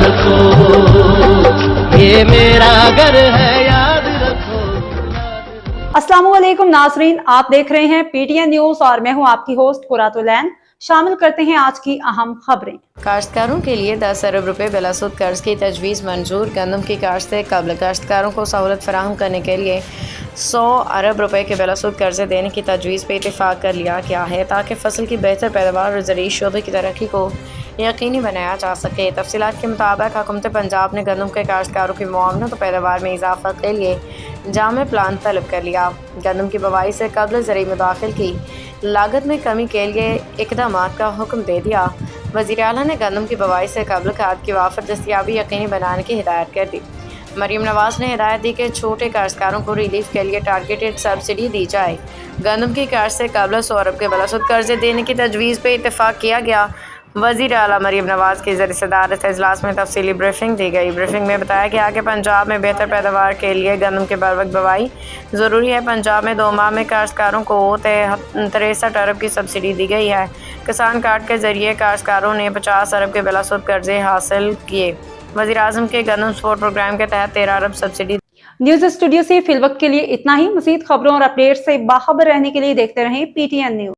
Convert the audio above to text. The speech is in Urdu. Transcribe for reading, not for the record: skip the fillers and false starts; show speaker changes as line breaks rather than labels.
رکھو، یہ میرا گھر ہے یاد رکھو۔
السلام علیکم ناظرین، آپ دیکھ رہے ہیں پی ٹی این نیوز اور میں ہوں آپ کی ہوسٹ قرۃ العین۔ شامل کرتے ہیں آج کی اہم خبریں۔
کاشتکاروں کے لیے 10 ارب روپے بلا سود قرض کی تجویز منظور۔ گندم کی کاشت سے قبل کاشتکاروں کو سہولت فراہم کرنے کے لیے 100 ارب روپے کے بلا سود قرضے دینے کی تجویز پہ اتفاق کر لیا گیا ہے تاکہ فصل کی بہتر پیداوار اور زرعی شعبے کی ترقی کو یقینی بنایا جا سکے۔ تفصیلات کے مطابق حکومت پنجاب نے گندم کے کاشتکاروں کی معاونت و پیداوار میں اضافہ کے لیے جامع پلان طلب کر لیا۔ گندم کی بوائی سے قبل زرعی مداخل کی لاگت میں کمی کے لیے اقدامات کا حکم دے دیا۔ وزیر اعلیٰ نے گندم کی بوائی سے قبل کھاد کی وافر دستیابی یقینی بنانے کی ہدایت کر دی۔ مریم نواز نے ہدایت دی کہ چھوٹے کاشتکاروں کو ریلیف کے لیے ٹارگیٹڈ سبسڈی دی جائے۔ گندم کی کاشت سے قبل 100 ارب کے بلا سود قرضے دینے کی تجویز پہ اتفاق کیا گیا۔ وزیر اعلیٰ مریم نواز کی زیر صدارت اجلاس میں تفصیلی بریفنگ دی گئی۔ بریفنگ میں بتایا گیا کہ پنجاب میں بہتر پیداوار کے لیے گندم کے بروقت بوائی ضروری ہے۔ پنجاب میں 2 ماہ میں کاشتکاروں کو 63 ارب کی سبسڈی دی گئی ہے۔ کسان کارڈ کے ذریعے کاشتکاروں نے 50 ارب کے بلا سود قرضے حاصل کیے۔ وزیر اعظم کے گندم سپورٹ پروگرام کے تحت 13 ارب سبسڈی۔
نیوز اسٹوڈیو سے فی الوقت کے لیے اتنا ہی۔ مزید خبروں اور اپڈیٹ سے باخبر رہنے کے لیے دیکھتے رہیں پی ٹی این نیوز۔